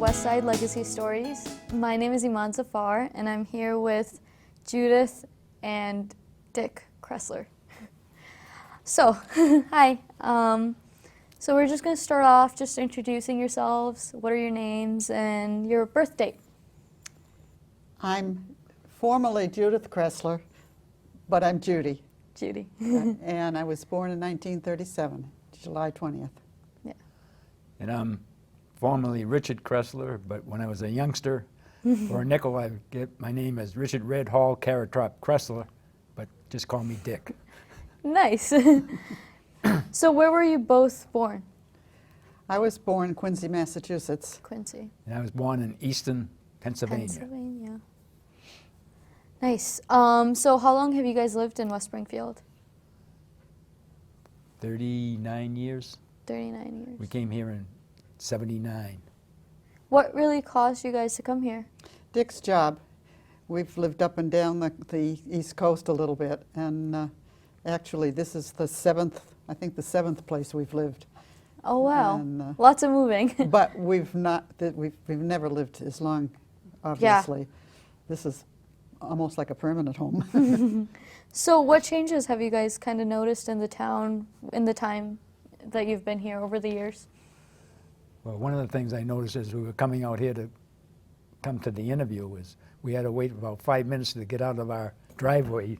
West Side Legacy Stories. My name is Iman Zafar, and I'm here with Judith and Dick Kressler. So, hi. So we're just going to start off just introducing yourselves. What are your names and your birth date? I'm formally Judith Kressler, but I'm Judy. Judy. And I was born in 1937, July 20th. Yeah. And I'm formerly Richard Kressler, but when I was a youngster, for a nickel, I get my name as Richard Red Hall Caratrop Kressler, but just call me Dick. Nice. So where were you both born? I was born in Quincy, Massachusetts. Quincy. And I was born in Easton, Pennsylvania. Pennsylvania. Nice. So how long have you guys lived in West Springfield? 39 years. 39 years. We came here in 79. What really caused you guys to come here? Dick's job. We've lived up and down the East Coast a little bit, and actually this is the seventh place we've lived. Oh wow, And, lots of moving. But we've never lived as long, obviously. Yeah. This is almost like a permanent home. So what changes have you guys kind of noticed in the town in the time that you've been here over the years? Well, one of the things I noticed as we were coming out here to come to the interview was we had to wait about 5 minutes to get out of our driveway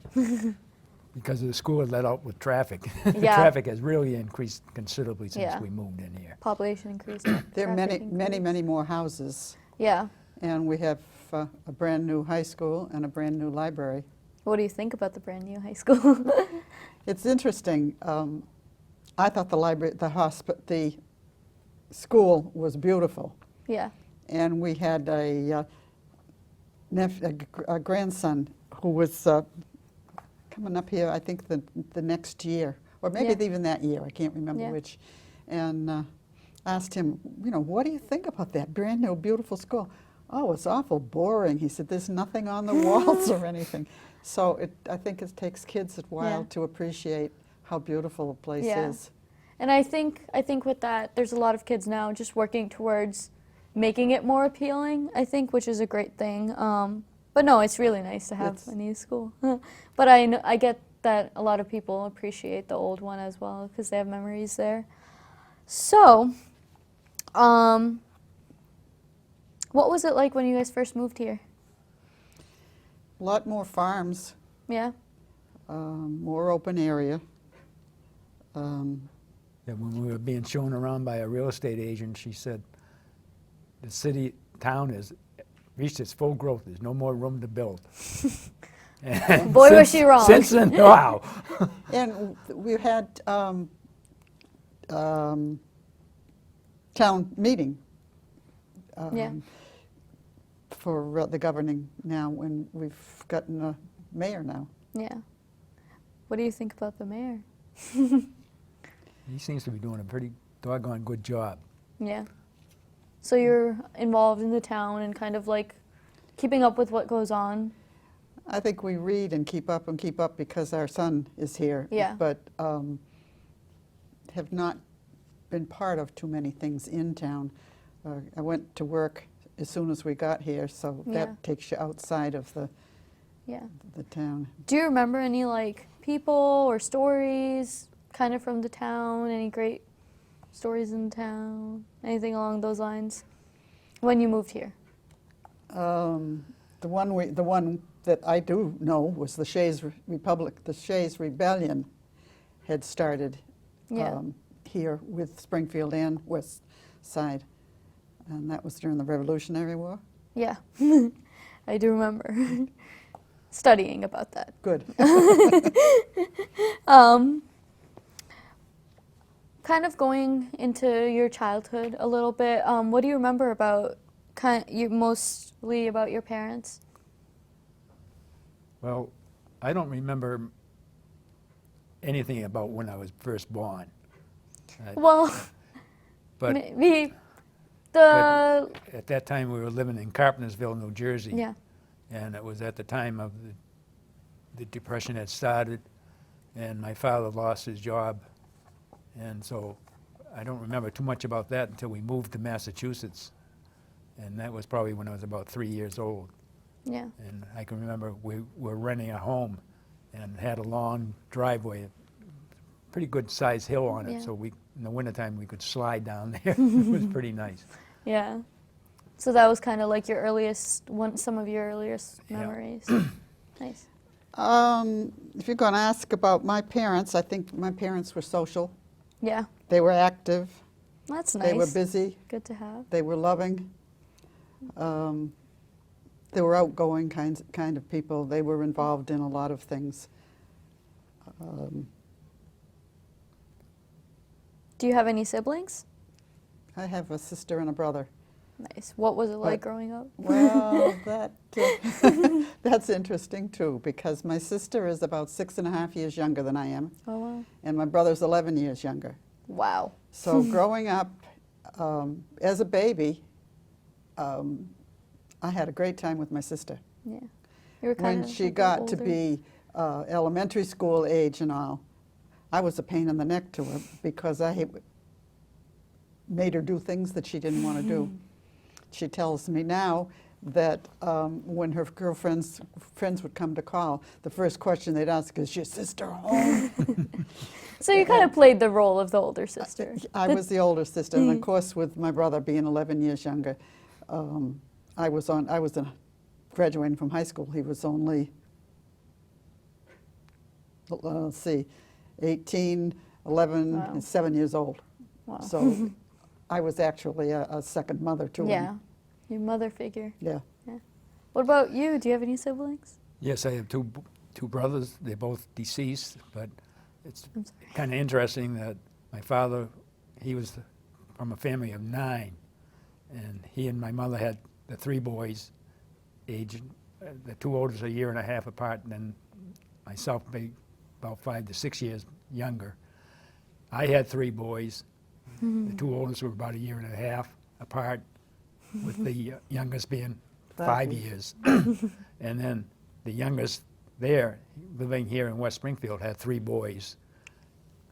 because the school had let out with traffic. Yeah. Traffic has really increased considerably since we moved in here. Population increase. There are many more houses. Yeah. And we have a brand new high school and a brand new library. What do you think about the brand new high school? It's interesting. I thought the school was beautiful. Yeah. And we had a grandson who was coming up here, I think the next year, or maybe even that year, I can't remember which, and asked him, what do you think about that brand new beautiful school? Oh, it's awful boring. He said, there's nothing on the walls or anything. So I think it takes kids a while to appreciate how beautiful a place is. And I think with that, there's a lot of kids now just working towards making it more appealing, I think, which is a great thing. But no, it's really nice to have a new school. But I get that a lot of people appreciate the old one as well because they have memories there. So, what was it like when you guys first moved here? A lot more farms. Yeah. More open area. Yeah, when we were being shown around by a real estate agent, she said, the town has reached its full growth. There's no more room to build. And boy, was she wrong. Since then, wow. And we had town meeting for the governing now, when we've gotten a mayor now. Yeah. What do you think about the mayor? He seems to be doing a pretty doggone good job. Yeah. So you're involved in the town and kind of like keeping up with what goes on? I think we read and keep up because our son is here. Yeah. But have not been part of too many things in town. I went to work as soon as we got here, so that takes you outside of the town. Do you remember any like people or stories kind of from the town? Any great stories in town? Anything along those lines when you moved here? The one that I do know was the Shays Republic. The Shays Rebellion had started here with Springfield and West Side, and that was during the Revolutionary War. Yeah, I do remember studying about that. Good. Kind of going into your childhood a little bit, what do you remember about mostly about your parents? Well, I don't remember anything about when I was first born. Well, but maybe but at that time we were living in Carpentersville, New Jersey. Yeah. And it was at the time of the Depression had started, and my father lost his job. And so I don't remember too much about that until we moved to Massachusetts. and that was probably when I was about 3 years old. Yeah. And I can remember we were renting a home and had a long driveway, pretty good sized hill on it, Yeah. so in the wintertime we could slide down there. It was pretty nice. Yeah. So that was kind of like your some of your earliest Yeah. memories. Nice. If you're going to ask about my parents, I think my parents were social. Yeah. They were active. That's nice. They were busy. Good to have. They were loving. They were outgoing kind of people. They were involved in a lot of things. Do you have any siblings? I have a sister and a brother. Nice. What was it like growing up? Well, that's interesting too, because my sister is about 6.5 years younger than I am, Oh, wow. and my brother's 11 years younger. Wow. So growing up as a baby, I had a great time with my sister. Yeah. You were kind When of she got to be elementary school age and all, I was a pain in the neck to her because I made her do things that she didn't want to do. She tells me now that when her friends would come to call, the first question they'd ask is, "Your sister home?" So you kind of played the role of the older sister. I was the older sister, and of course, with my brother being 11 years younger, I was graduating from high school. He was only, let's see, 18, 11, Wow. and 7 years old. Wow. So I was actually a second mother to Yeah. him. Your mother figure. Yeah. What about you? Do you have any siblings? Yes, I have two brothers. They're both deceased, but it's I'm sorry. kind of interesting that my father, he was from a family of 9, and he and my mother had the 3 boys, aged, the 2 oldest a year and a half apart, and then myself maybe about 5 to 6 years younger. I had 3 boys. The 2 oldest were about a year and a half apart, with the youngest being 5 years. And then the youngest there, living here in West Springfield, had 3 boys.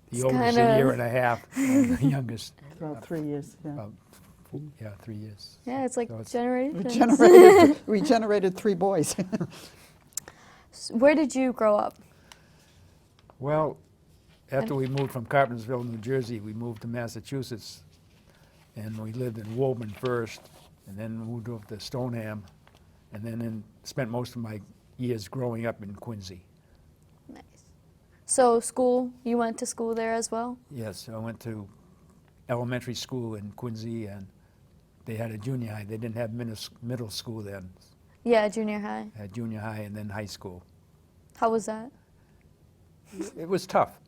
The It's oldest a year and a half, and the youngest About 3 years. Yeah. about 3 years. Yeah, it's like So it's- generations. Regenerated 3 boys. Where did you grow up? Well, after we moved from Carpentersville, New Jersey, we moved to Massachusetts, and we lived in Woburn first, and then moved over to Stoneham, and then spent most of my years growing up in Quincy. Nice. So school, you went to school there as well? Yes, I went to elementary school in Quincy, and they had a junior high. They didn't have middle school then. Yeah, junior high. Had junior high and then high school. How was that? It was tough.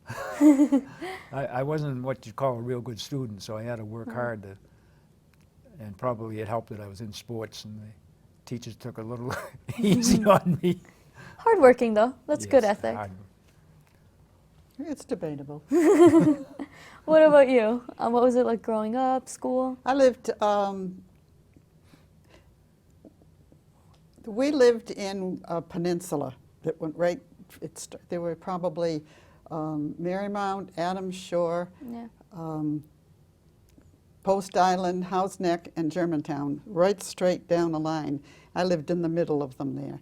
I wasn't what you'd call a real good student, so I had to work hard to, and probably it helped that I was in sports and the teachers took a little easy on me. Hardworking though. That's good Yes, ethic. hard. It's debatable. What about you? What was it like growing up, school? I lived, we lived in a peninsula that went right, there were probably Marymount, Adams Shore, Yeah. Post Island, House Neck, and Germantown, right straight down the line. I lived in the middle of them there.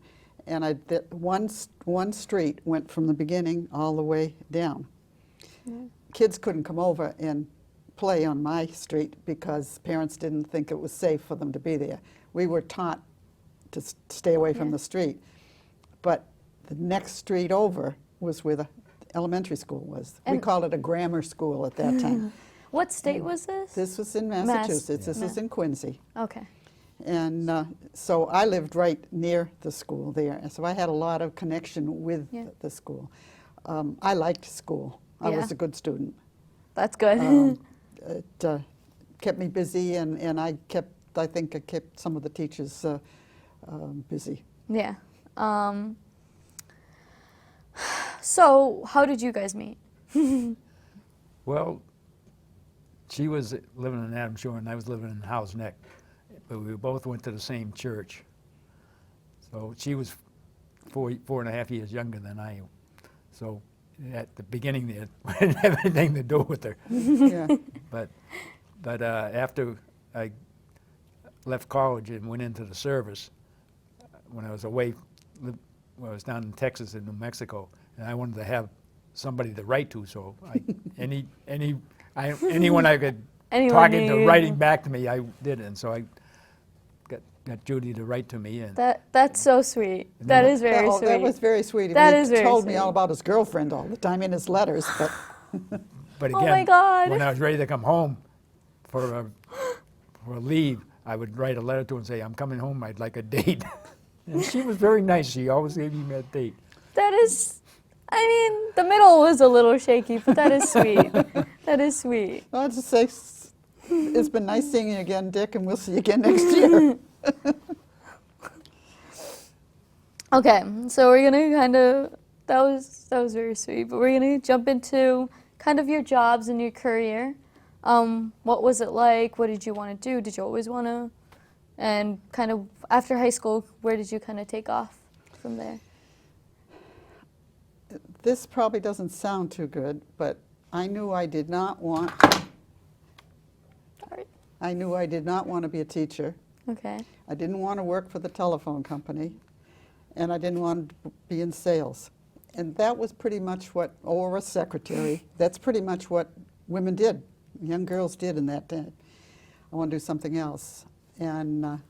And one street went from the beginning all the way down. Yeah. Kids couldn't come over and play on my street because parents didn't think it was safe for them to be there. We were taught to stay away from Yeah. the street. But the next street over was where the elementary school was. We And- called it a grammar school at that time. What state was this? This was in Massachusetts. This Yeah. is in Quincy. Okay. And so I lived right near the school there. So I had a lot of connection with Yeah. the school. I liked school. I Yeah. was a good student. That's good. It kept me busy, and I think I kept some of the teachers busy. Yeah. So how did you guys meet? Well, she was living in Adams Shore and I was living in House Neck, but we both went to the same church. So she was 4.5 years younger than I am. So at the beginning there, I didn't have anything to do with her. Yeah. But after I left college and went into the service when I was away, when I was down in Texas and New Mexico, and I wanted to have somebody to write to, so anyone I could Anyone talk into you- writing back to me, I did, and so I got Judy to write to me, and That's so sweet. And That then- is very sweet. That was very sweet. That He is very told me all sweet. about his girlfriend all the time in his letters, but but Oh again, my God. when I was ready to come home for a leave, I would write a letter to her and say, I'm coming home, I'd like a date. And she was very nice. She always gave me a date. That is, I mean, the middle was a little shaky, but that is sweet. That is sweet. I'll just say it's been nice seeing you again, Dick, and we'll see you again next year. Okay, so we're gonna kind of, that was very sweet, but we're gonna jump into kind of your jobs and your career. What was it like? What did you want to do? Did you always want to? And kind of after high school, where did you kind of take off from there? This probably doesn't sound too good, but I knew I did not want. Sorry. I knew I did not want to be a teacher. Okay. I didn't want to work for the telephone company, and I didn't want to be in sales. And that was pretty much what, or a secretary, that's pretty much what women did, young girls did in that day. I want to do something else. And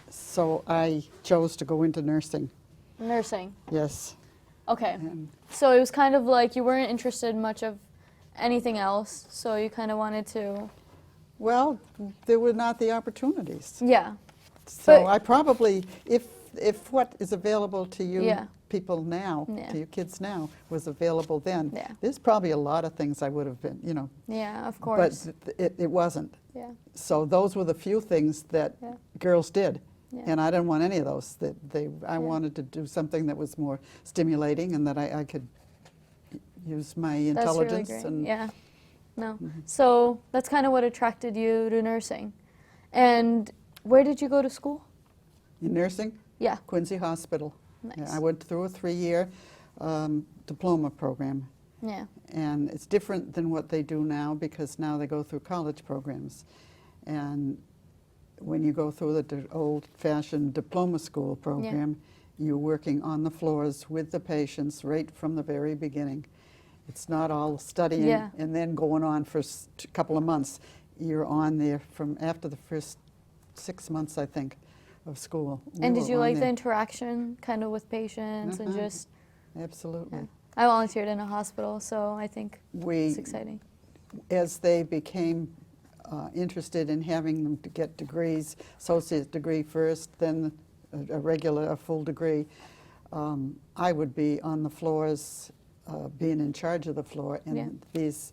so I chose to go into nursing, Nursing. yes. Okay. And So it was kind of like you weren't interested much of anything else, so you kind of wanted to. well, there were not the opportunities. Yeah. So But- I probably, if what is available to you Yeah. people now, Yeah. to your kids now, was available then, Yeah. there's probably a lot of things I would have been, you know, Yeah, of but course. it wasn't. Yeah. So those were the few things that Yeah. girls did. Yeah. And I didn't want any of those. I Yeah. wanted to do something that was more stimulating and that I could use my That's intelligence. really great. And Yeah. No. So that's kind of what attracted you to nursing. And where did you go to school? in nursing, Yeah. Quincy Hospital. Nice. Yeah, I went through a 3-year diploma program. Yeah. And it's different than what they do now because now they go through college programs. And when you go through the old-fashioned diploma school program, you're working on the floors with the patients right from the very beginning. It's not all studying Yeah. and then going on for a couple of months. You're on there from after the first 6 months, I think, of school. And We did were you on like the there. interaction kind of with patients and Uh-huh. just, Absolutely. yeah. I volunteered in a hospital, so I think We it's exciting. as they became interested in having them to get degrees, associate degree first, then a full degree, I would be on the floors, being in charge of the floor, and Yeah. these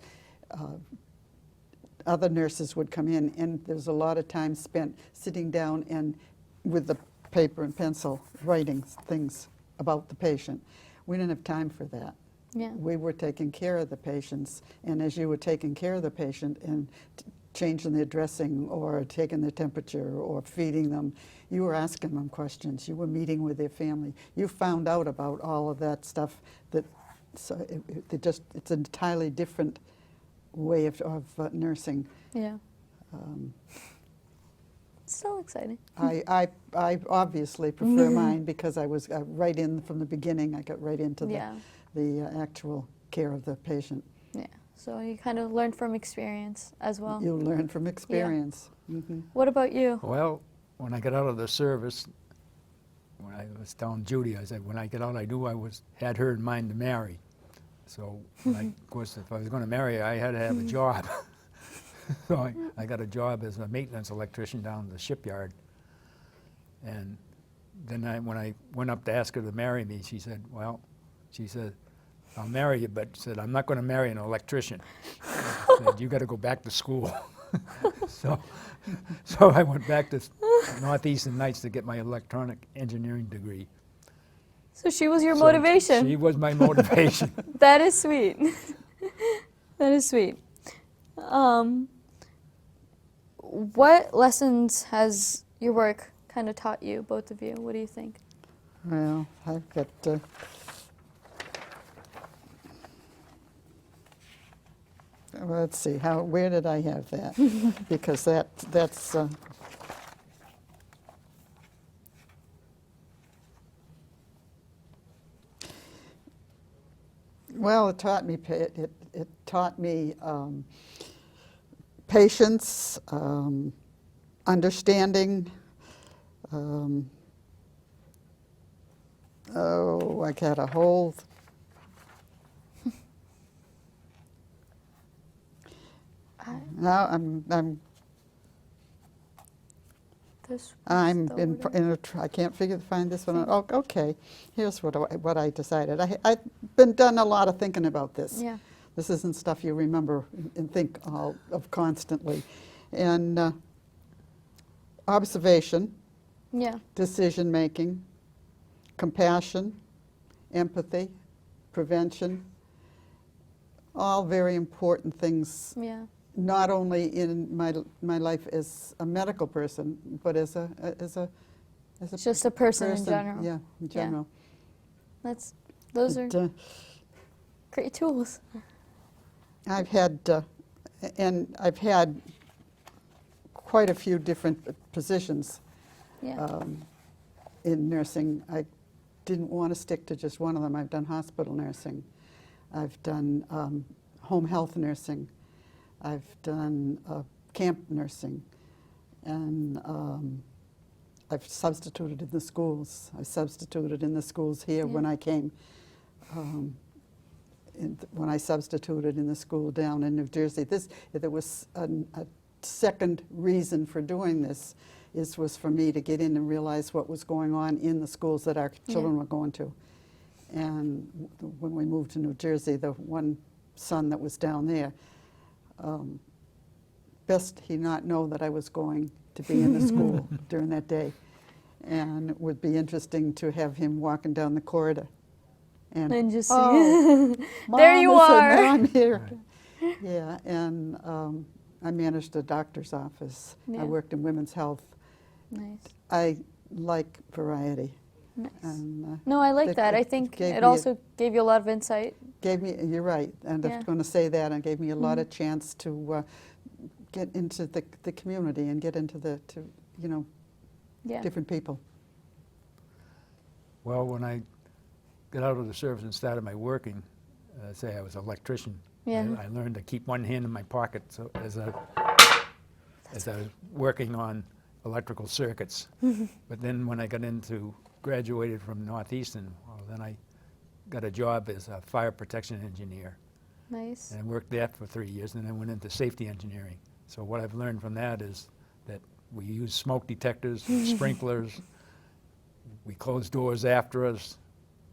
other nurses would come in, and there was a lot of time spent sitting down and with the paper and pencil writing things about the patient. We didn't have time for that. Yeah. We were taking care of the patients, and as you were taking care of the patient and changing their dressing or taking their temperature or feeding them, you were asking them questions. You were meeting with their family. You found out about all of that stuff. So it's an entirely different way of nursing. Yeah. Um, Still exciting. I obviously prefer mine because I was right in from the beginning. I got right into Yeah. the actual care of the patient. Yeah. So you kind of learned from experience as well. You learn from experience. Mhm. What about you? Well, when I got out of the service, when I was telling Judy, I said, when I get out, I knew had her in mind to marry. So, of course, if I was going to marry her, I had to have a job. So I got a job as a maintenance electrician down at the shipyard. And then when I went up to ask her to marry me, she said, I'll marry you, but said, I'm not going to marry an electrician. Said, you got to go back to school. So I went back to Northeastern Nights to get my electronic engineering degree. So she was your So motivation. She was my motivation. That is sweet. That is sweet. What lessons has your work kind of taught you, both of you? What do you think? Well, I've got. Let's see. Where did I have that? Because that's. Well, it taught me it taught me patience, understanding. I got a whole. Now This I'm the in, order. I can't find this one. Oh, okay. Here's what I decided. I've been done a lot of thinking about this. Yeah. This isn't stuff you remember and think of constantly. And observation, Yeah. decision making, compassion, empathy, prevention, all very important things, Yeah. not only in my life as a medical person, but as a Just a person in general. Yeah, in general. Those are But, great tools. I've had quite a few different positions Yeah. in nursing. I didn't want to stick to just one of them. I've done hospital nursing. I've done home health nursing. I've done camp nursing. And I've substituted in the schools. I substituted in the schools here when I came. When I substituted in the school down in New Jersey. There was a second reason for doing this. Was for me to get in and realize what was going on in the schools that our children were going to. And when we moved to New Jersey, the one son that was down there, best he not know that I was going to be in the school during that day. And it would be interesting to have him walking down the corridor. And just see. oh, There you Mom, are. now I'm here. Yeah, and I managed a doctor's office. Yeah. I worked in women's health. Nice. I like variety. Nice. And, No, I like that that. I it think gave it me also gave you a lot of insight. you're right, and I Yeah. was going to say that, and gave me a lot of chance to get into the community and get into Yeah. different people. Well, when I got out of the service and started my working, say I was an electrician, Yeah. I learned to keep one hand in my pocket so as I was working on electrical circuits. But then when I got graduated from Northeastern, well, then I got a job as a fire protection engineer. Nice. And I worked there for 3 years, and then went into safety engineering. So what I've learned from that is that we use smoke detectors, sprinklers, we close doors after us,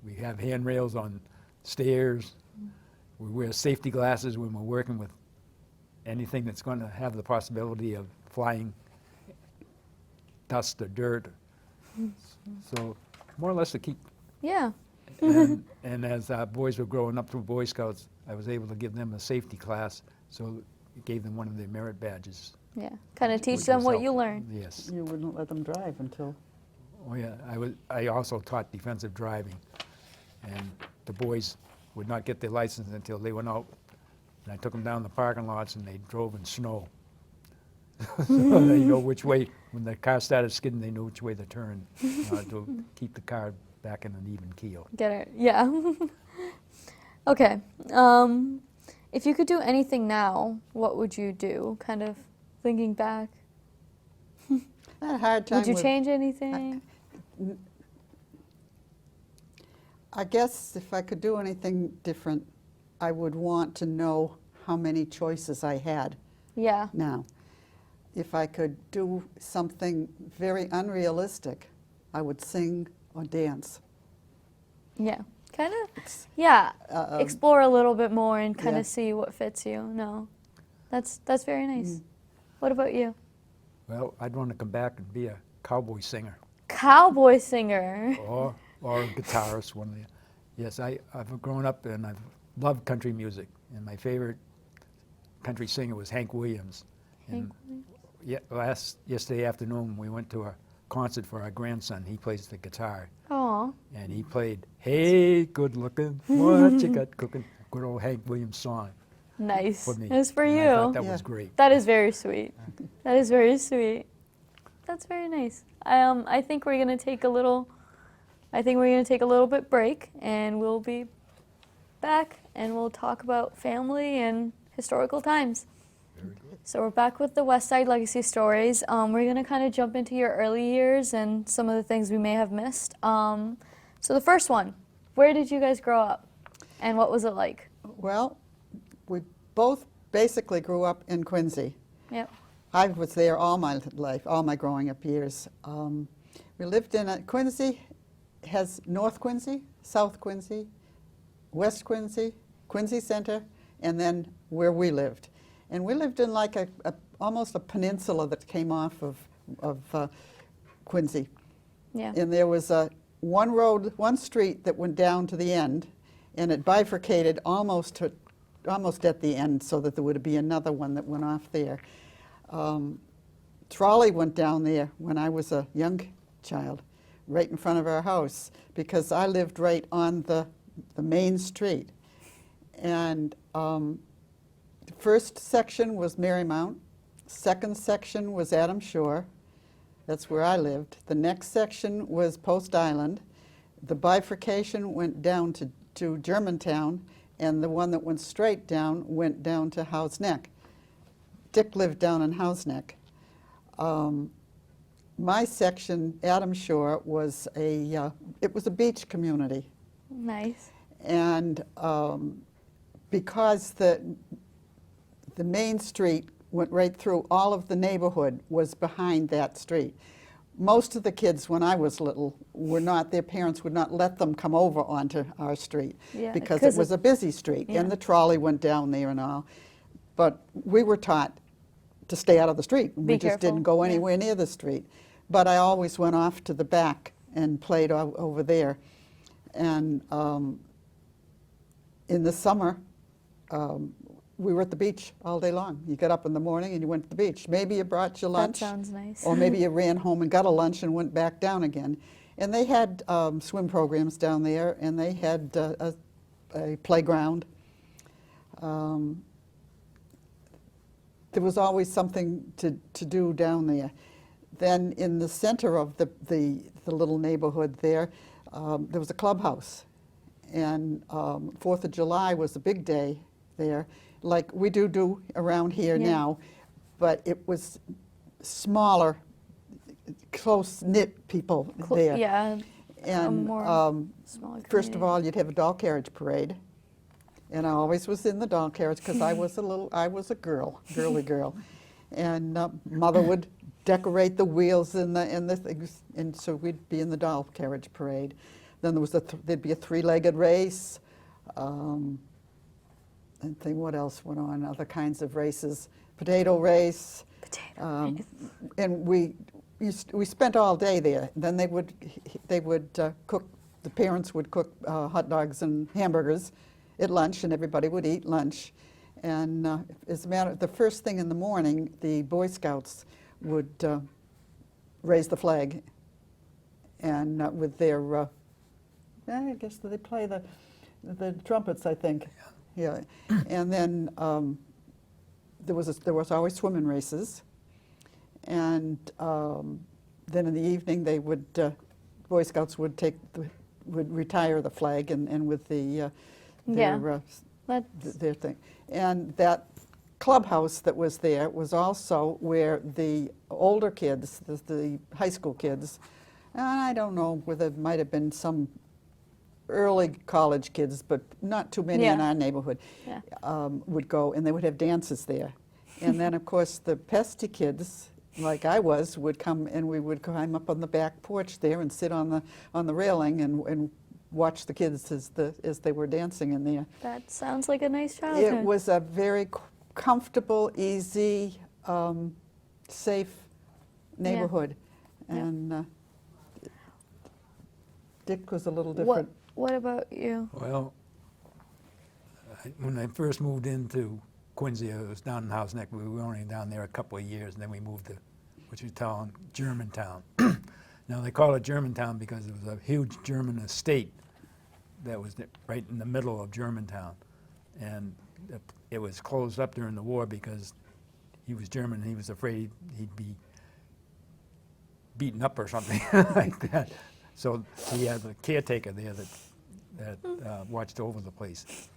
we have handrails on stairs, we wear safety glasses when we're working with anything that's going to have the possibility of flying dust or dirt. So more or less to keep. Yeah. And as our boys were growing up through Boy Scouts, I was able to give them a safety class, so it gave them one of their merit badges. Yeah. Kind of teach which them was what you helpful. learn. Yes. You wouldn't let them drive until. Oh yeah. I also taught defensive driving, and the boys would not get their license until they went out. And I took them down the parking lots, and they drove in snow. So they know which way. When the car started skidding, they knew which way to turn to keep the car back in an even keel. Get it? Yeah. Okay. If you could do anything now, what would you do? Kind of thinking back. I had a hard time Would you with- change anything? I guess if I could do anything different, I would want to know how many choices I had Yeah. now. If I could do something very unrealistic, I would sing or dance. Yeah. Kind of. Yeah. Explore a little bit more and kind yeah. of see what fits you. No. That's very nice. What about you? Well, I'd want to come back and be a cowboy singer. Cowboy singer. or a guitarist, one of the. Yes, I've grown up and I've loved country music, and my favorite country singer was Hank Williams. And yesterday afternoon we went to a concert for our grandson. He plays the guitar, Aw. and he played "Hey, Good Looking, What You Got Cooking," good old Hank Williams song Nice. for me. It's for And you. I thought that Yeah. was great. That is very sweet. That is very sweet. That's very nice. I think we're gonna take a little. I think we're gonna take a little bit break, and we'll be back and we'll talk about family and historical times. Very good. So we're back with the West Side Legacy Stories. We're going to kind of jump into your early years and some of the things we may have missed. So the first one, where did you guys grow up and what was it like? Well, we both basically grew up in Quincy. Yep. I was there all my life, all my growing up years. We lived in Quincy has North Quincy, South Quincy, West Quincy, Quincy Center, and then where we lived. And we lived in like almost a peninsula that came off of Quincy. Yeah. And there was one road, one street that went down to the end, and it bifurcated almost at the end so that there would be another one that went off there. Trolley went down there when I was a young child, right in front of our house, because I lived right on the main street. And the first section was Marymount, second section was Adams Shore, that's where I lived. The next section was Post Island. The bifurcation went down to Germantown, and the one that went straight down went down to Howes Neck. Dick lived down in Howes Neck. My section, Adams Shore, was it was a beach community. Nice. And because the main street went right through, all of the neighborhood was behind that street. Most of the kids, when I was little, their parents would not let them come over onto our street, Yeah, because it was a busy street, yeah. and the trolley went down there and all. But we were taught to stay out of the street. We just careful, didn't go yeah. anywhere near the street. But I always went off to the back and played over there. And in the summer, we were at the beach all day long. You got up in the morning and you went to the beach. Maybe you brought your lunch. That sounds nice. Or maybe you ran home and got a lunch and went back down again. And they had swim programs down there, and they had a playground. There was always something to do down there. Then in the center of the little neighborhood there was a clubhouse. And 4th of July was a big day there, like we do around here Yeah. now. But it was smaller, close-knit people there. Yeah. And more smaller first of community. all, you'd have a doll carriage parade. And I always was in the doll carriage because I was a girly girl. And Mother would decorate the wheels and the things, and so we'd be in the doll carriage parade. Then there was there'd be a 3-legged race. And think what else went on? Other kinds of races, potato race. And we spent all day there. Then they would cook. The parents would cook hot dogs and hamburgers at lunch, and everybody would eat lunch. And as a matter, the first thing in the morning, the Boy Scouts would raise the flag, and with their, I guess they play the trumpets, I think. Yeah. And then there was always swimming races, and then in the evening they would Boy Scouts would retire the flag, and with the their thing. And that clubhouse that was there was also where the older kids, the high school kids, and I don't know whether it might have been some early college kids, but not too many in Yeah. our neighborhood, Yeah. would go, and they would have dances there. And then, of course, the pesty kids, like I was, would come, and we would climb up on the back porch there and sit on the railing and watch the kids as they were dancing in there. That sounds like a nice childhood. It was a very comfortable, easy, safe neighborhood. Yeah. And Dick was a little different. What about you? Well, when I first moved into Quincy, I was down in Howes Neck. We were only down there a couple of years, and then we moved to what you call Germantown. Now, they call it Germantown because it was a huge German estate that was right in the middle of Germantown. And it was closed up during the war because he was German and he was afraid he'd be beaten up or something like that. So he had a caretaker there that that watched over the place.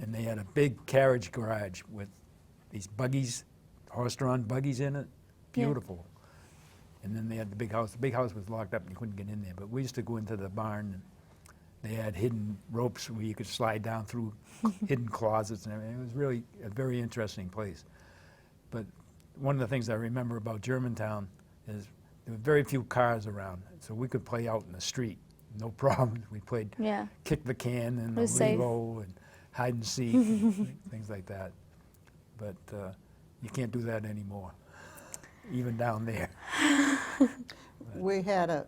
And they had a big carriage garage with these buggies, horse-drawn buggies in it. Beautiful. And then they had the big house. The big house was locked up and you couldn't get in there. But we used to go into the barn and they had hidden ropes where you could slide down through hidden closets and everything. It was really a very interesting place. But one of the things I remember about Germantown is there were very few cars around. So we could play out in the street, no problem. We played kick the can and the Lego and hide and seek, and things like that. But you can't do that anymore, even down there. We had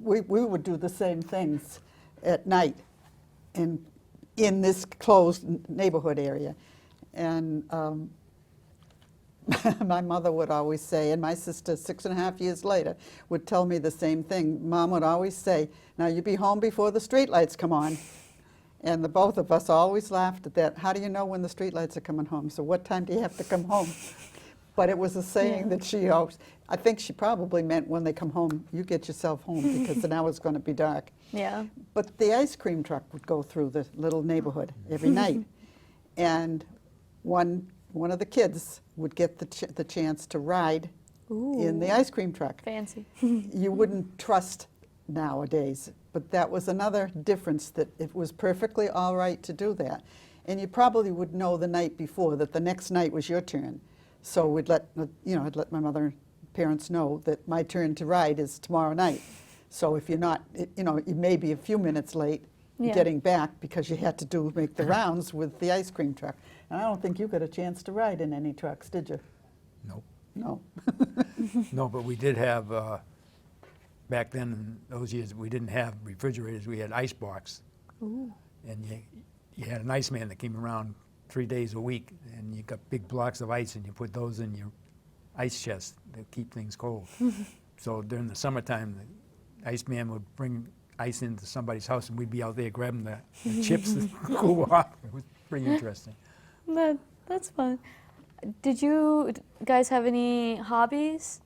we would do the same things at night in this closed neighborhood area. And my mother would always say, and my sister 6.5 years later would tell me the same thing. Mom would always say, now you be home before the streetlights come on. And the both of us always laughed at that. How do you know when the streetlights are coming home? So what time do you have to come home? But it was a saying that she always, I think she probably meant when they come home, you get yourself home because now it's going to be dark. Yeah. But the ice cream truck would go through the little neighborhood every night. And one of the kids would get the chance to ride in the ice cream truck. Fancy. You wouldn't trust nowadays, but that was another difference, that it was perfectly all right to do that. And you probably would know the night before that the next night was your turn. So we'd let, I'd let my mother and parents know that my turn to ride is tomorrow night. So if you're not, you may be a few minutes late getting back because you had to make the rounds with the ice cream truck. And I don't think you got a chance to ride in any trucks, did you? Nope. No. No, but we did have, back then in those years, we didn't have refrigerators, we had ice box. Ooh. And you had an iceman that came around 3 days a week, and you got big blocks of ice and you put those in your ice chest to keep things cold. So during the summertime, the iceman would bring ice into somebody's house and we'd be out there grabbing the chips to cool off. It was pretty interesting. That's fun. Did you guys have any hobbies?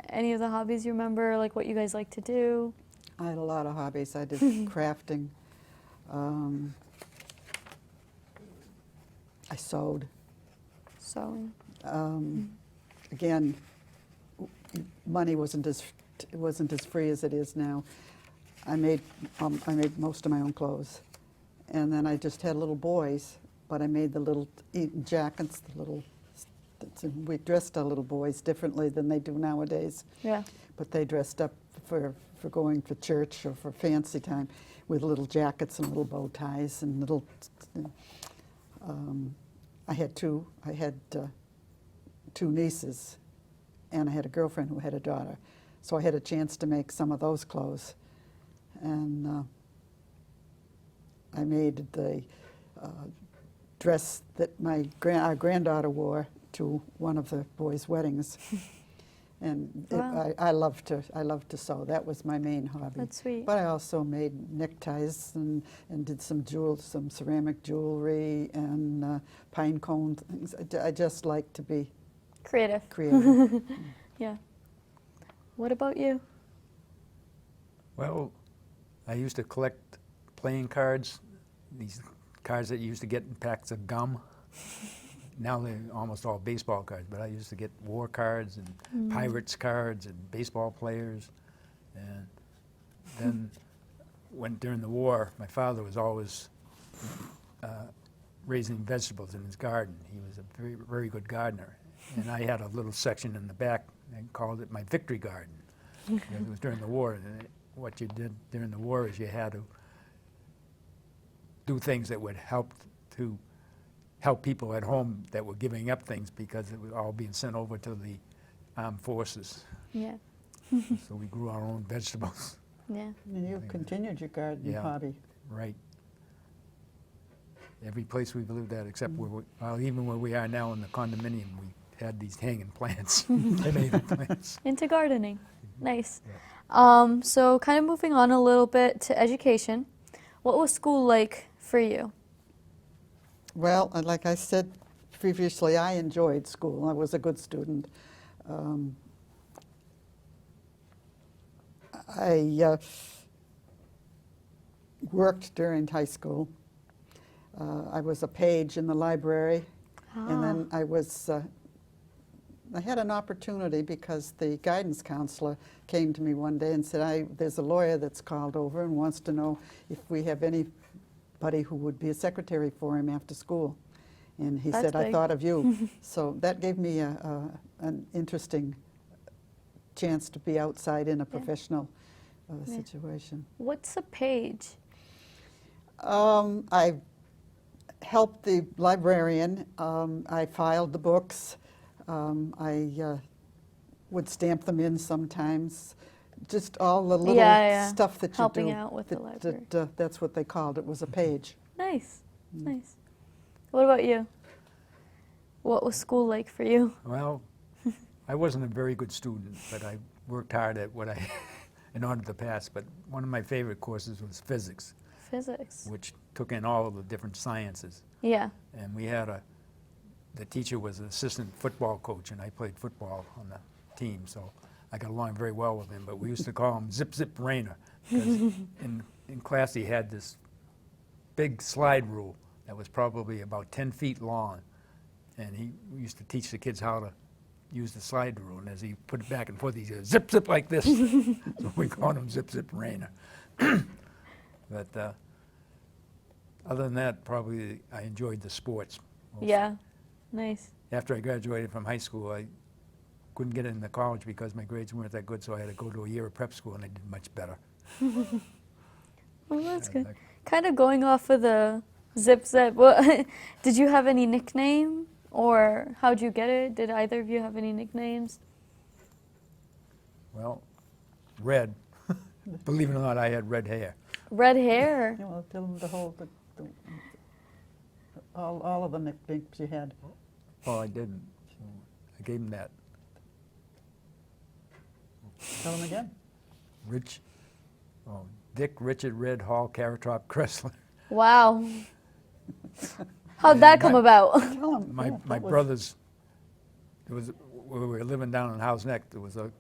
Any of the hobbies you remember, like what you guys like to do? I had a lot of hobbies. I did crafting. I sewed. Sewing. Again, money wasn't as free as it is now. I made most of my own clothes, and then I just had little boys. But I made the little Eton jackets, we dressed our little boys differently than they do nowadays. Yeah. But they dressed up for going to church or for fancy time with little jackets and little bow ties and little. I had two nieces, and I had a girlfriend who had a daughter, so I had a chance to make some of those clothes, and I made the dress that our granddaughter wore to one of the boys' weddings, and wow. I loved to sew. That was my main hobby. That's sweet. But I also made neckties and did some ceramic jewelry and pine cone things. I just like to be creative. Yeah. What about you? Well, I used to collect playing cards, these cards that you used to get in packs of gum. Now they're almost all baseball cards, but I used to get war cards and Pirates cards and baseball players. And then during the war, my father was always raising vegetables in his garden. He was a very, very good gardener. And I had a little section in the back and called it my victory garden. It was during the war. And what you did during the war is you had to do things that would help people at home that were giving up things because it was all being sent over to the armed forces. Yeah. So we grew our own vegetables. Yeah. And you've continued your gardening hobby. Right. Every place we've lived at, except even where we are now in the condominium, we had these hanging plants, tomato plants. Into gardening. Nice. Yeah. So kind of moving on a little bit to education. What was school like for you? Well, like I said previously, I enjoyed school. I was a good student. worked during high school. I was a page in the library, and then I had an opportunity because the guidance counselor came to me one day and said, there's a lawyer that's called over and wants to know if we have anybody who would be a secretary for him after school. And he That's said, I big. thought of you. So that gave me an interesting chance to be outside in a professional Yeah. situation. What's a page? I helped the librarian. I filed the books. I would stamp them in sometimes. Just all the little Yeah. stuff that Helping you do. out with the library. That's what they called it, was a page. Nice, nice. What about you? What was school like for you? Well, I wasn't a very good student, but I worked hard at what in order to pass. But one of my favorite courses was physics, Physics. which took in all of the different sciences. Yeah. And we had the teacher was an assistant football coach, and I played football on the team, so I got along very well with him. But we used to call him Zip Zip Rainer, because in class he had this big slide rule that was probably about 10 feet long, and he used to teach the kids how to use the slide rule, and as he put it back and forth, he'd go zip zip like this. So we called him Zip Zip Rainer. But other than that, probably I enjoyed the sports mostly. Yeah. Nice. After I graduated from high school, I couldn't get into college because my grades weren't that good, so I had to go to a year of prep school, and I did much better. Well, that's Yeah, good. like- Kind of going off of the zip zip. What, did you have any nickname, or how'd you get it? Did either of you have any nicknames? Well, red. Believe it or not, I had red hair. Red hair. Yeah, well, tell them the whole, all of the nicknames you had. Well, I didn't. So I gave him that. Tell them again. Dick, Richard, Red, Hall, Carrot Top, Kressler. Wow. How'd that come about? Tell them. My brothers, where we were living down in Howe's Neck, there was a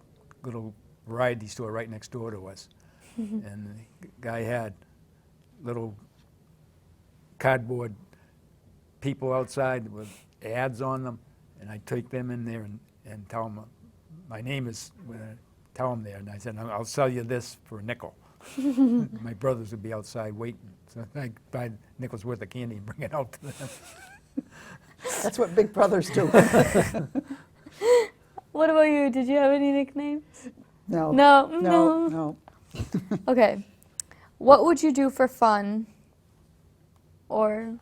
little variety store right next door to us. And the guy had little cardboard people outside with ads on them, and I'd take them in there and tell them, my name is, tell them there, and I said, I'll sell you this for a nickel. My brothers would be outside waiting, so I'd buy nickels worth of candy and bring it out to them. That's what big brothers do. What about you? Did you have any nicknames? No. No. Okay. What would you do for fun? Or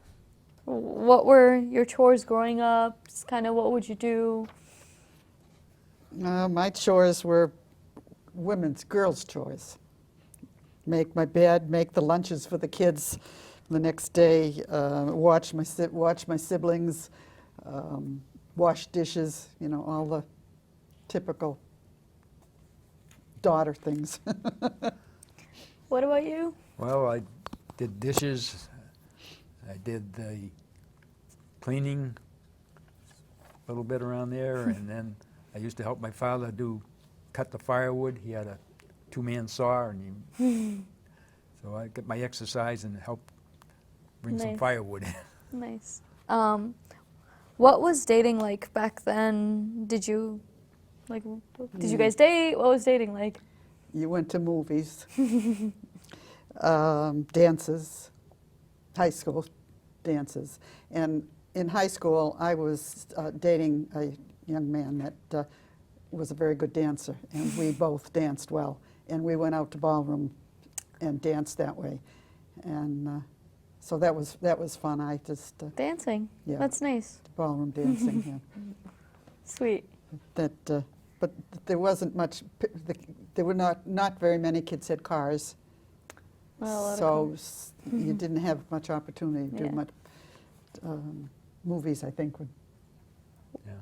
what were your chores growing up? Kind of what would you do? My chores were girls' chores. Make my bed, make the lunches for the kids the next day, watch my siblings, wash dishes, all the typical daughter things. What about you? Well, I did dishes, I did the cleaning a little bit around there, and then I used to help my father cut the firewood. He had a two-man saw, and so I get my exercise and help bring some Nice. firewood in. Nice. What was dating like back then? Did you guys date? What was dating like? You went to movies, dances, high school dances. And in high school, I was dating a young man that was a very good dancer, and we both danced well. And we went out to ballroom and danced that way. And so that was fun. I just, Dancing. yeah. That's nice. ballroom dancing, yeah. Sweet. But there wasn't much, there were not very many kids had cars. Not a lot of So cars. you didn't have much opportunity to Yeah. do much movies, I think. Yeah.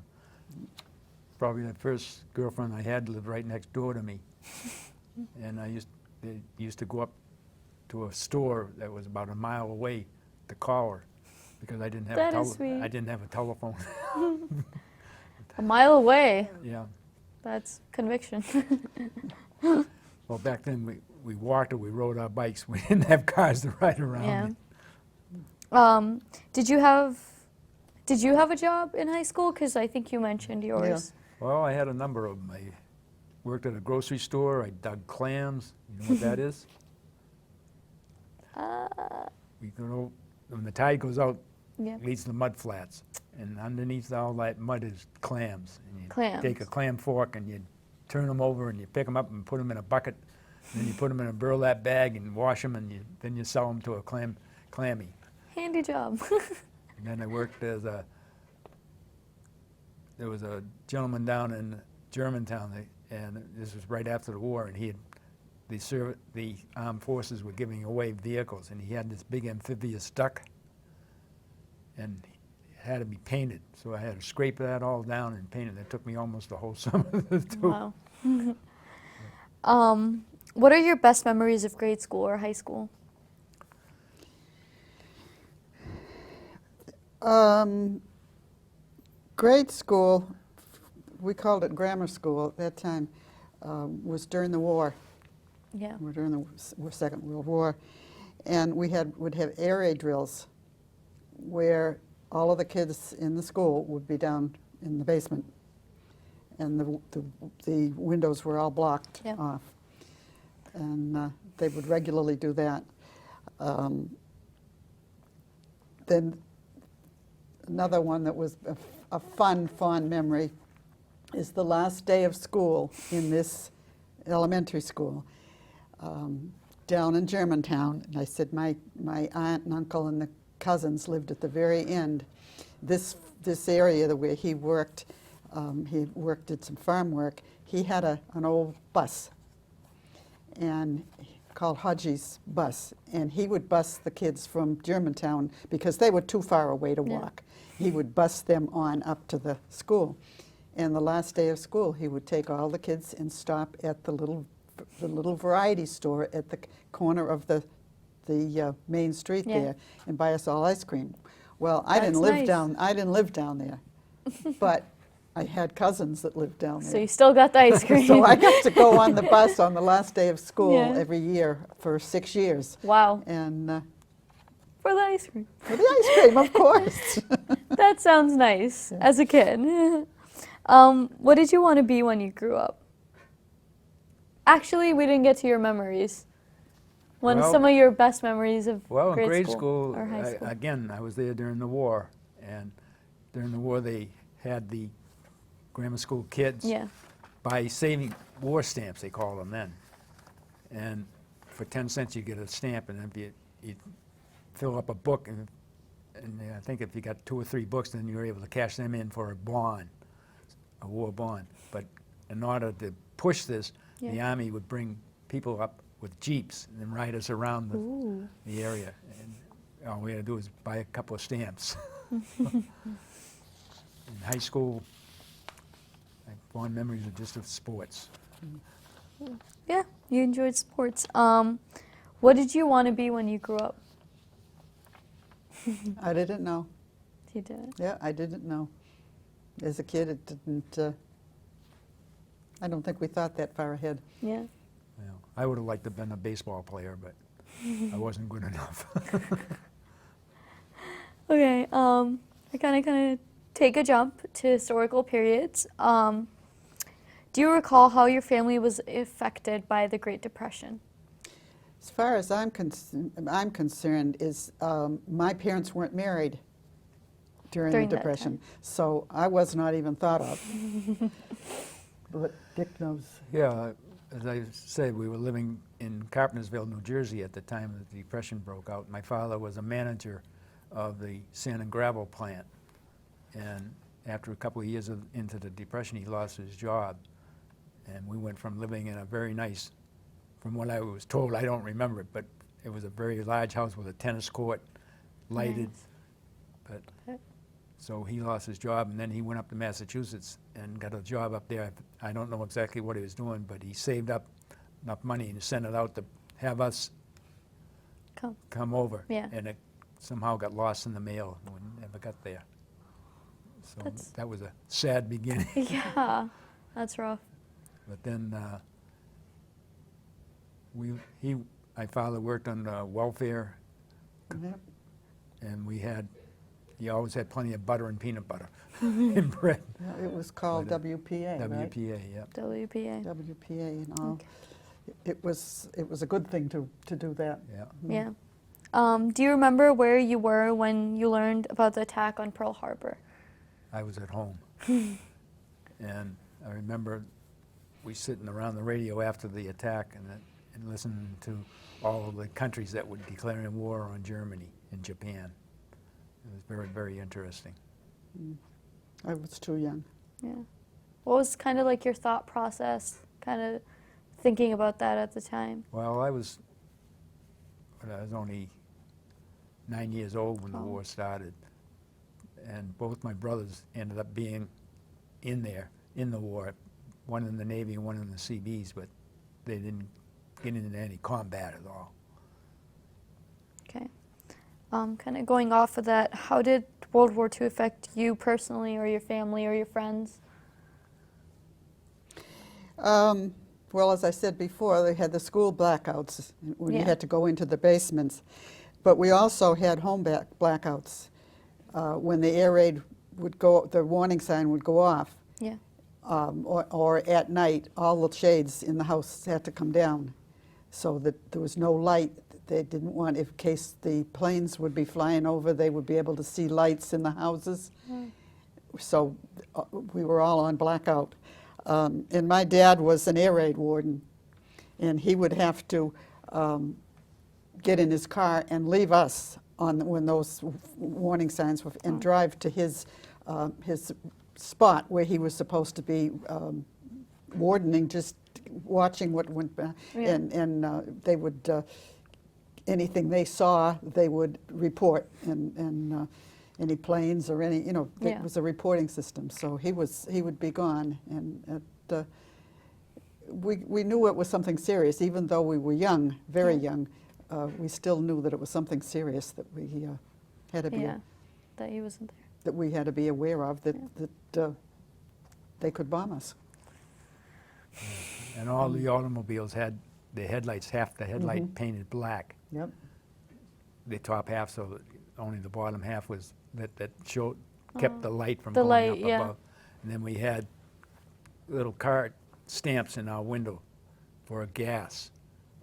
Probably the first girlfriend I had lived right next door to me. And they used to go up to a store that was about a mile away to call her because I didn't have That is sweet. I didn't have a telephone. A mile away. Yeah. That's conviction. Well, back then we walked or we rode our bikes. We didn't have cars to ride around. Yeah. Did you have a job in high school? Because I think you mentioned yours. Well, I had a number of them. I worked at a grocery store. I dug clams. You know what that is? We go, when the tide goes out, Yeah. it leads to the mud flats. And underneath all that mud is clams. And you Clams. take a clam fork and you turn them over and you pick them up and put them in a bucket. And then you put them in a burlap bag and wash them, and then you sell them to a clammy. Handy job. And then I worked as there was a gentleman down in Germantown, and this was right after the war, and the armed forces were giving away vehicles, and he had this big amphibious duck, and it had to be painted. So I had to scrape that all down and paint it. It took me almost the whole summer to do. Wow. What are your best memories of grade school or high school? Grade school, we called it grammar school at that time, was during the war. Yeah. We're during the Second World War, and we would have air raid drills where all of the kids in the school would be down in the basement, and the windows were all blocked off, and they would regularly do that. Then another one that was a fond memory is the last day of school in this elementary school down in Germantown. And I said my aunt and uncle and the cousins lived at the very end. This area where he worked did some farm work. He had an old bus, and called Hodgie's bus, and he would bus the kids from Germantown because they were too far away to walk. He would bus them on up to the school. And the last day of school, he would take all the kids and stop at the little variety store at the corner of the main street there and buy us all ice cream. Well, I didn't live down there, but I had cousins that lived down there. So you still got the ice cream. So I got to go on the bus on the last day of school every year for 6 years. Wow. And for the ice cream. for the ice cream, of course. That sounds nice as a kid. What did you want to be when you grew up? Actually, we didn't get to your memories. Some of your best memories of in grade school or high school? I was there during the war, and during the war they had the grammar school kids by saving war stamps, they called them then. And for 10 cents you get a stamp, and then you fill up a book, and I think if you got 2 or 3 books, then you were able to cash them in for a bond, a war bond. But in order to push this, the Army would bring people up with jeeps and then ride us around the area. And all we had to do was buy a couple of stamps. In high school, I have fond memories of just of sports. Yeah, you enjoyed sports. What did you want to be when you grew up? I didn't know. You did? Yeah, I didn't know. As a kid, it didn't, I don't think we thought that far ahead. Yeah. Well, I would have liked to have been a baseball player, but I wasn't good enough. Okay, I kind of take a jump to historical periods. Do you recall how your family was affected by the Great Depression? As far as I'm concerned, is my parents weren't married during the Depression, so I was not even thought of. But Dick knows. Yeah, as I said, we were living in Carpentersville, New Jersey at the time the Depression broke out. My father was a manager of the sand and gravel plant, and after a couple of years into the Depression, he lost his job, and we went from living in a very nice, from what I was told, I don't remember it, but it was a very large house with a tennis court, lighted. Nice. But so he lost his job, and then he went up to Massachusetts and got a job up there. I don't know exactly what he was doing, but he saved up enough money and sent it out to have us come over. Yeah. And it somehow got lost in the mail and never got there. So that was a sad beginning. Yeah, that's rough. But then My father worked on welfare, Yep. and he always had plenty of butter and peanut butter in bread. Yeah, it was called But, WPA, right? WPA, yep. WPA. WPA and all. Okay. It was a good thing to do that. Yeah. Yeah. Do you remember where you were when you learned about the attack on Pearl Harbor? I was at home. And I remember we sitting around the radio after the attack and listening to all of the countries that were declaring war on Germany and Japan. It was very, very interesting. I was too young. Yeah. What was kind of like your thought process, kind of thinking about that at the time? Well, I was only 9 years old when the war started, and both my brothers ended up being in the war, one in the Navy and one in the Seabees, but they didn't get into any combat at all. Okay. Kind of going off of that, how did World War II affect you personally or your family or your friends? Well, as I said before, they had the school blackouts when you Yeah. had to go into the basements. But we also had home blackouts when the air raid would go, the warning sign would go off. Yeah. Or at night, all the shades in the house had to come down so that there was no light. They didn't want, in case the planes would be flying over, they would be able to see lights in the houses. So we were all on blackout. And my dad was an air raid warden, and he would have to get in his car and leave us when those warning signs were, and drive to his spot where he was supposed to be wardening, just watching what went by. Yeah. And they would, anything they saw, they would report, and any planes or any, it Yeah. was a reporting system. So he would be gone, and we knew it was something serious, even though we were young, very young. We still knew that it was something serious that we had to be that he wasn't there. that we had to be aware of, that they could bomb us. And all the automobiles had the headlights, half the headlight painted black. Yep. The top half, so that only the bottom half was that showed, kept the light from The going light, up yeah. above. And then we had little card stamps in our window for gas,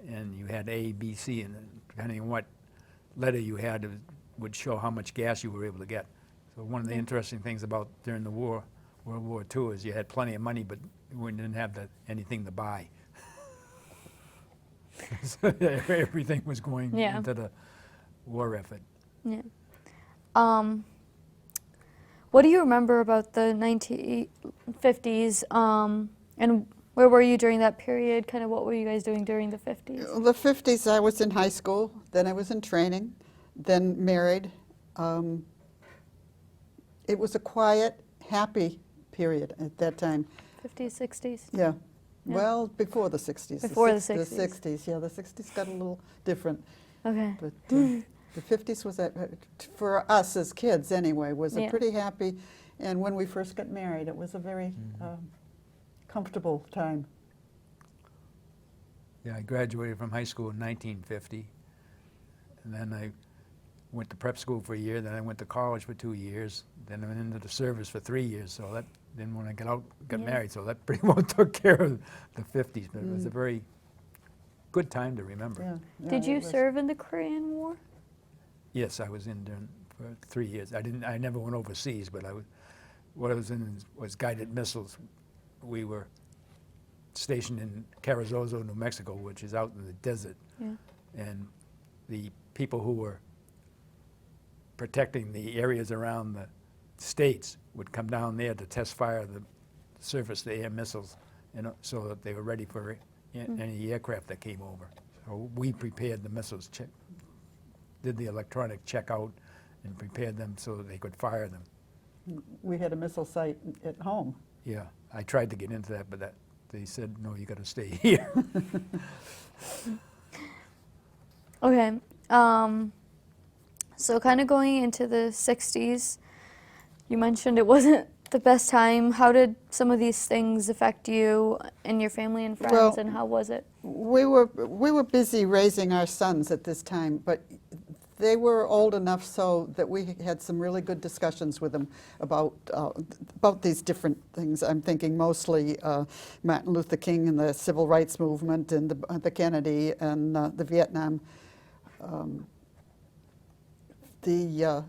and you had A, B, C, and then depending on what letter you had, it would show how much gas you were able to get. So one of the interesting things about during the war, World War II, is you had plenty of money, but you didn't have anything to buy. So everything was going into the war effort. Yeah. What do you remember about the 1950s, and where were you during that period? Kind of what were you guys doing during the 50s? The 50s, I was in high school, then I was in training, then married. It was a quiet, happy period at that time. 50s, 60s? Yeah. Yeah. Well, before the 60s. Before the The 60s. 60s, yeah, the 60s got a little different. Okay. But the 50s was, for us as kids anyway, was a Yeah. pretty happy, and when we first got married, it was a very comfortable time. Yeah, I graduated from high school in 1950, and then I went to prep school for a year, then I went to college for 2 years, then I went into the service for 3 years, so that, then when I got married, so that pretty well took care of the 50s, but it was a very good time to remember. Yeah, Did it you was. serve in the Korean War? Yes, I was in there for 3 years. I never went overseas, but what I was in was guided missiles. We were stationed in Carrizozo, New Mexico, which is out in the desert. Yeah. And the people who were protecting the areas around the states would come down there to test fire the surface-to-air missiles, so that they were ready for any aircraft that came over. So we prepared the missiles, did the electronic checkout, and prepared them so that they could fire them. We had a missile site at home. Yeah, I tried to get into that, but they said, no, you got to stay here. Okay. So kind of going into the 60s, you mentioned it wasn't the best time. How did some of these things affect you and your family and friends, Well, and how was it? we were busy raising our sons at this time, but they were old enough so that we had some really good discussions with them about these different things. I'm thinking mostly Martin Luther King and the Civil Rights Movement and the Kennedy and the Vietnam. The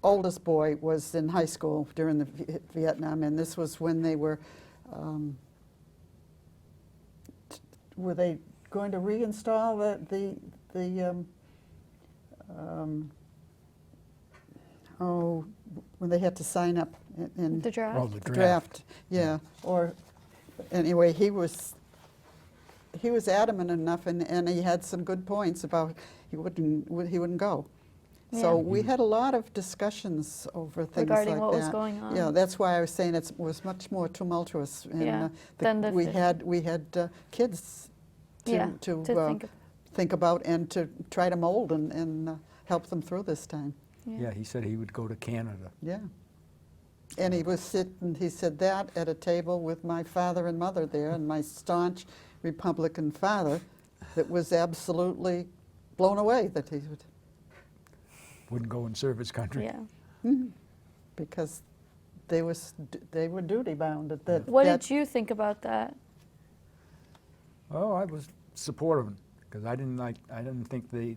oldest boy was in high school during the Vietnam, and this was when they were they going to reinstall when they had to sign up in The draft. Oh, the draft, yeah. Or anyway, he was adamant enough, and he had some good points about he wouldn't go. Yeah. So we had a lot of discussions over things Regarding like what that. was going on. Yeah, that's why I was saying it was much more tumultuous. And, Yeah, than the we fif- had kids to think about and to try to mold and help them through this time. Yeah, he said he would go to Canada. Yeah. And he said that at a table with my father and mother there, and my staunch Republican father that was absolutely blown away that he Wouldn't go and serve his country. Yeah. because they were duty bound at that. What did you think about that? Oh, I was supportive because I didn't think the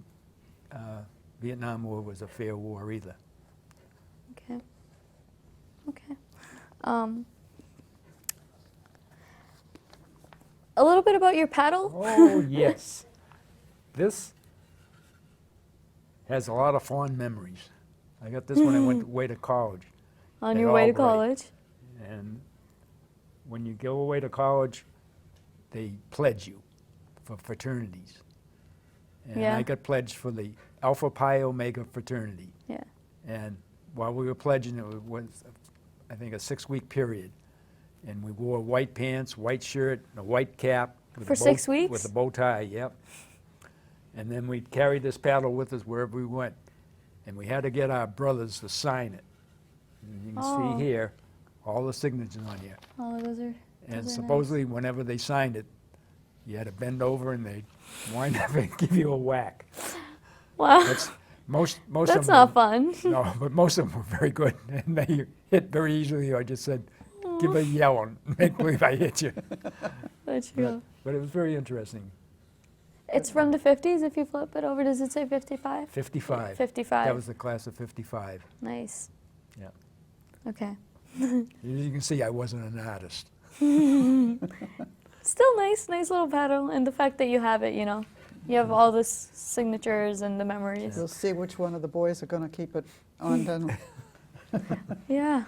Vietnam War was a fair war either. Okay. Okay. A little bit about your paddle. Oh, yes. This has a lot of fond memories. I got this when I went away to college. On at your way to Albright. college. And when you go away to college, they pledge you for fraternities. And Yeah. I got pledged for the Alpha Pi Omega fraternity. Yeah. And while we were pledging, it was, I think, a 6-week period. And we wore white pants, white shirt, and a white cap. With For a bow, 6 weeks? With a bow tie, yep. And then we carried this paddle with us wherever we went. And we had to get our brothers to sign it. And you can Oh. see here, all the signatures on here. Oh, those are. And Those are supposedly, whenever they signed it, you had to bend over and they'd wind up and give you a whack. Wow. That's most of That's them. not fun. No, but most of them were very good, and they hit very easily. I just said, "Give a yell and make believe I hit you." That's true. But it was very interesting. It's from the 50s. If you flip it over, does it say 55? 55. 55. That was the class of 55. Nice. Yeah. Okay. As you can see, I wasn't an artist. Still nice little paddle, and the fact that you have it, you have all the signatures and the memories. We'll see which one of the boys are going to keep it on. Then Yeah.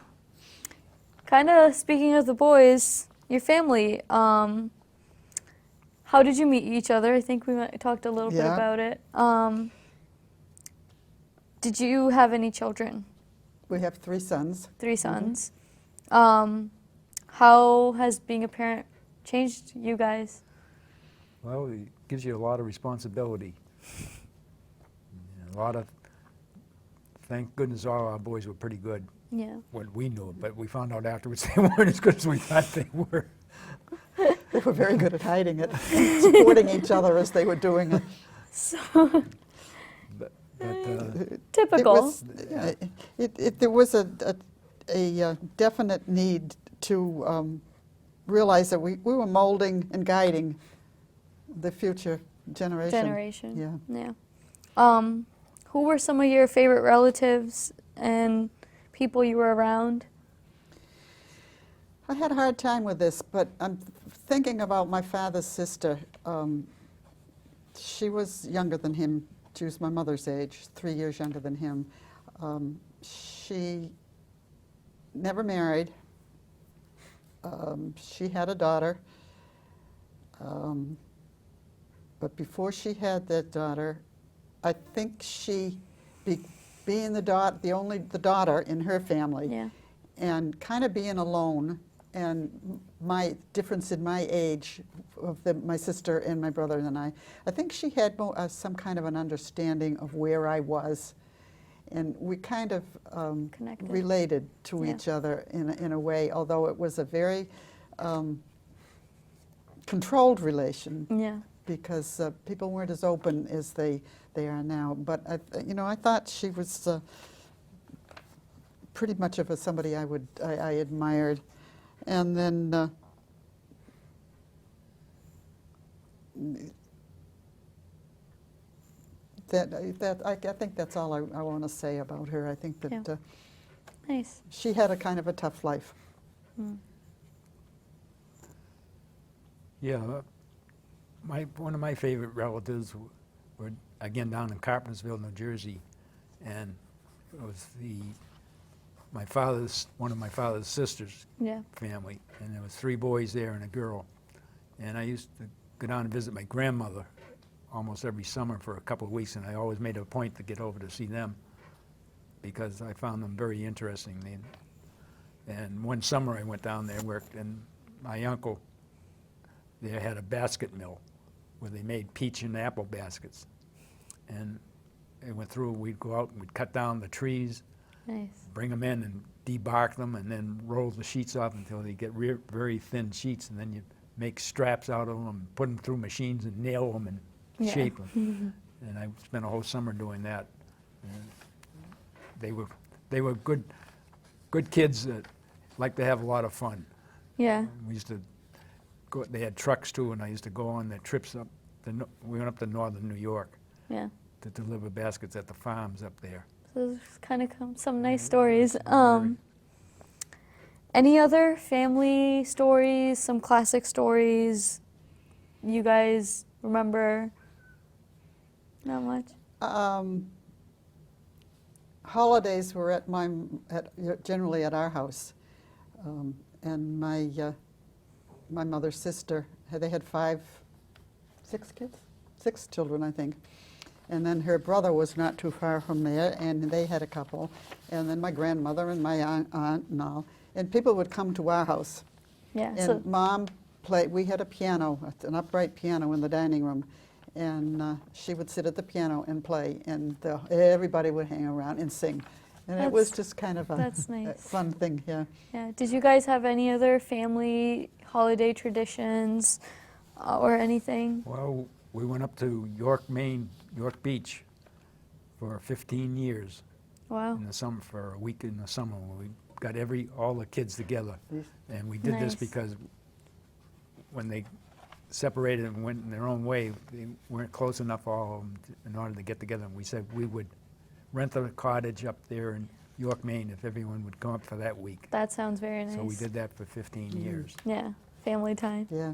Kind of speaking of the boys, your family. How did you meet each other? I think we talked a little bit Yeah. about it. Did you have any children? we have 3 sons. 3 sons. How has being a parent changed you guys? Well, it gives you a lot of responsibility. A lot of. Thank goodness all our boys were pretty good. Yeah. What we knew, but we found out afterwards they weren't as good as we thought they were. They were very good at hiding it, supporting each other as they were doing it. So But typical. There was a definite need to realize that we were molding and guiding the future generation. Yeah. Who were some of your favorite relatives and people you were around? I had a hard time with this, but I'm thinking about my father's sister. She was younger than him. She was my mother's age, 3 years younger than him. She never married. She had a daughter. But before she had that daughter, I think she, being the daughter in her family, Yeah. and kind of being alone, and my difference in my age of my sister and my brother and I think she had some kind of an understanding of where I was, and we kind of Connected. related to Yeah. each other in a way, although it was a very controlled relation Yeah. because people weren't as open as they are now. But I thought she was pretty much of somebody I admired, and then I think that's all I want to say about her. I think that Yeah. Nice. she had a kind of a tough life. Mm. Yeah, one of my favorite relatives were again down in Carpentersville, New Jersey, and it was one of my father's sisters' Yeah. family, and there was 3 boys there and a girl, and I used to go down and visit my grandmother almost every summer for a couple of weeks, and I always made a point to get over to see them because I found them very interesting. And one summer I went down there and worked, and my uncle there had a basket mill where they made peach and apple baskets. And it went through, we'd go out and we'd cut down the trees, Nice. bring them in and debark them, and then roll the sheets off until they get very thin sheets, and then you make straps out of them, put them through machines and nail them and Yeah. shape them. And I spent a whole summer doing that. And they were good kids that liked to have a lot of fun. Yeah. We used to go, they had trucks too, and I used to go on their trips up. We went up to northern New York Yeah. to deliver baskets at the farms up there. So there's kind of some nice stories. Very- Any other family stories, some classic stories you guys remember? Not much. Holidays were generally at our house, and my mother's sister, they had 6 children, I think. And then her brother was not too far from there, and they had a couple. And then my grandmother and my aunt and all. And people would come to our house. Yeah. And So Mom played, we had a piano, an upright piano in the dining room. And she would sit at the piano and play, and everybody would hang around and sing. And it was just kind of a that's nice. fun thing, yeah. yeah. Did you guys have any other family holiday traditions or anything? Well, we went up to York, Maine, York Beach for 15 years Wow. in the summer, for a week in the summer. We got all the kids together. And we did this Nice. because when they separated and went in their own way, they weren't close enough all of them in order to get together. And we said we would rent a cottage up there in York, Maine, if everyone would come up for that week. That sounds very nice. So we did that for 15 years. Yeah. Family time. Yeah.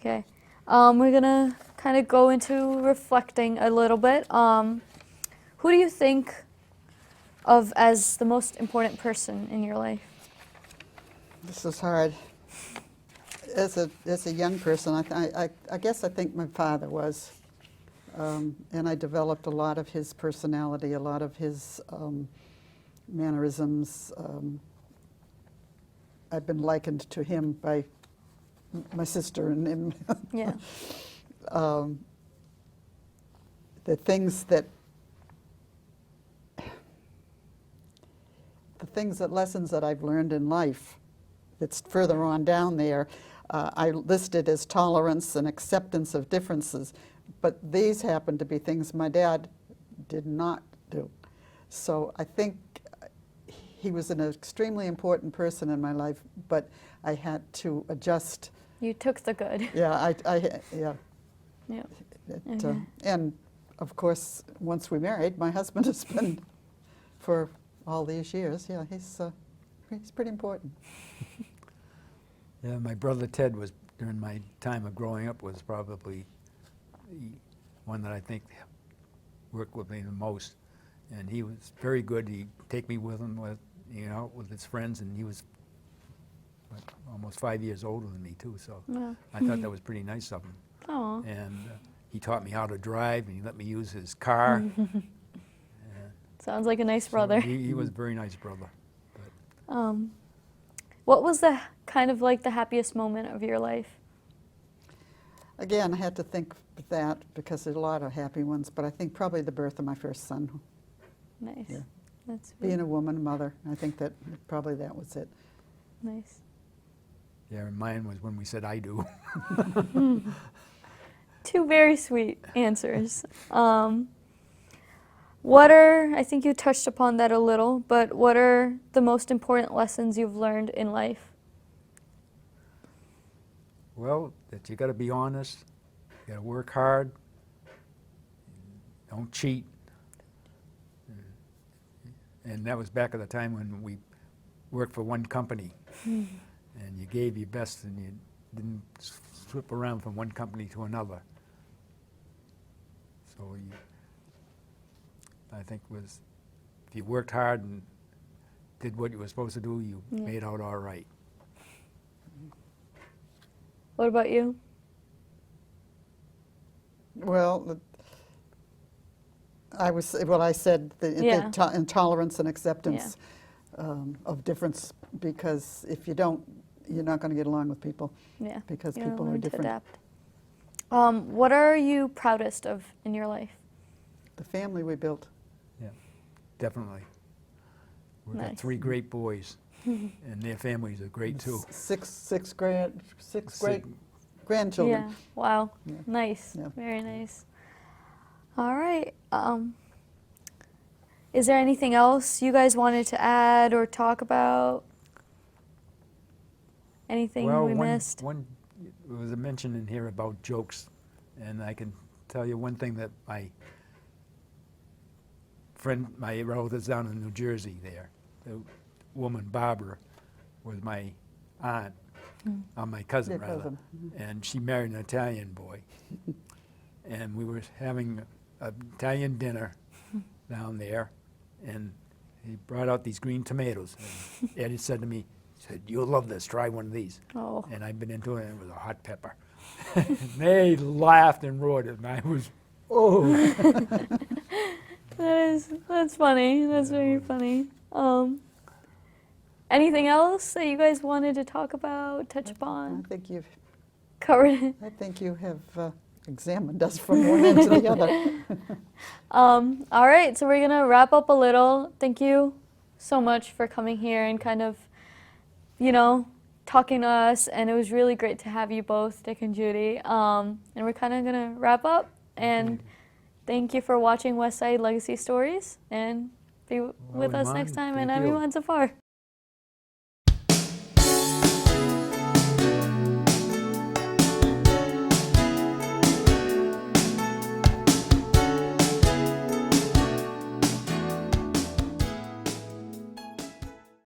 Okay. We're gonna kind of go into reflecting a little bit. Who do you think of as the most important person in your life? This is hard. As a young person, I guess I think my father was, and I developed a lot of his personality, a lot of his mannerisms. I've been likened to him by my sister and him. Yeah. The lessons that I've learned in life, that's further on down there, I listed as tolerance and acceptance of differences, but these happen to be things my dad did not do. So I think he was an extremely important person in my life, but I had to adjust. You took the good. Yeah, yeah. Yeah. It, Okay. and of course, once we married, my husband has been for all these years. Yeah, he's pretty important. Yeah, my brother Ted was, during my time of growing up, was probably the one that I think worked with me the most. And he was very good. He'd take me with him, with his friends, and he was almost 5 years older than me, too. So Wow. I thought that was pretty nice of him. Aw. And he taught me how to drive, and he let me use his car. Sounds like a nice So brother. he was a very nice brother. What was the kind of like the happiest moment of your life? Again, I had to think of that because there's a lot of happy ones, but I think probably the birth of my first son. Nice. Yeah. That's Being a woman, mother, I think that probably that was it. nice. Yeah, and mine was when we said I do. Two very sweet answers. What are, I think you touched upon that a little, but what are the most important lessons you've learned in life? Well, that you got to be honest, you got to work hard, don't cheat. And that was back at the time when we worked for one company, and you gave your best and you didn't slip around from one company to another. So I think was, if you worked hard and did what you were supposed to do, you made out all right. What about you? Well, I said the intolerance and acceptance of difference, because if you don't, you're not going to get along with people. Yeah. Because You people are learn to different. adapt. What are you proudest of in your life? The family we built. Yeah, definitely. We've got Nice. 3 great boys, and their families are great too. Six great grandchildren. Yeah. Wow. Yeah. Nice. Yeah. Very nice. All right. Is there anything else you guys wanted to add or talk about? Anything we missed? There was a mention in here about jokes, and I can tell you one thing that my relatives down in New Jersey there, the woman Barbara was my aunt, my cousin Your rather, cousin. and she married an Italian boy, and we were having an Italian dinner down there, and he brought out these green tomatoes, and Eddie said to me, he said, "You'll love this, try one of these." Oh. And I've been into it, and it was a hot pepper. And they laughed and roared, and I was, oh. That's funny. That's very funny. Anything else that you guys wanted to talk about, touch I upon, think you've covered it? I think you have examined us from one end to the other. All right, so we're gonna wrap up a little. Thank you so much for coming here and kind of, talking to us. And it was really great to have you both, Dick and Judy. And we're kind of gonna wrap up. And thank you for watching West Side Legacy Stories. And be with us next time. And Thank you. everyone so far.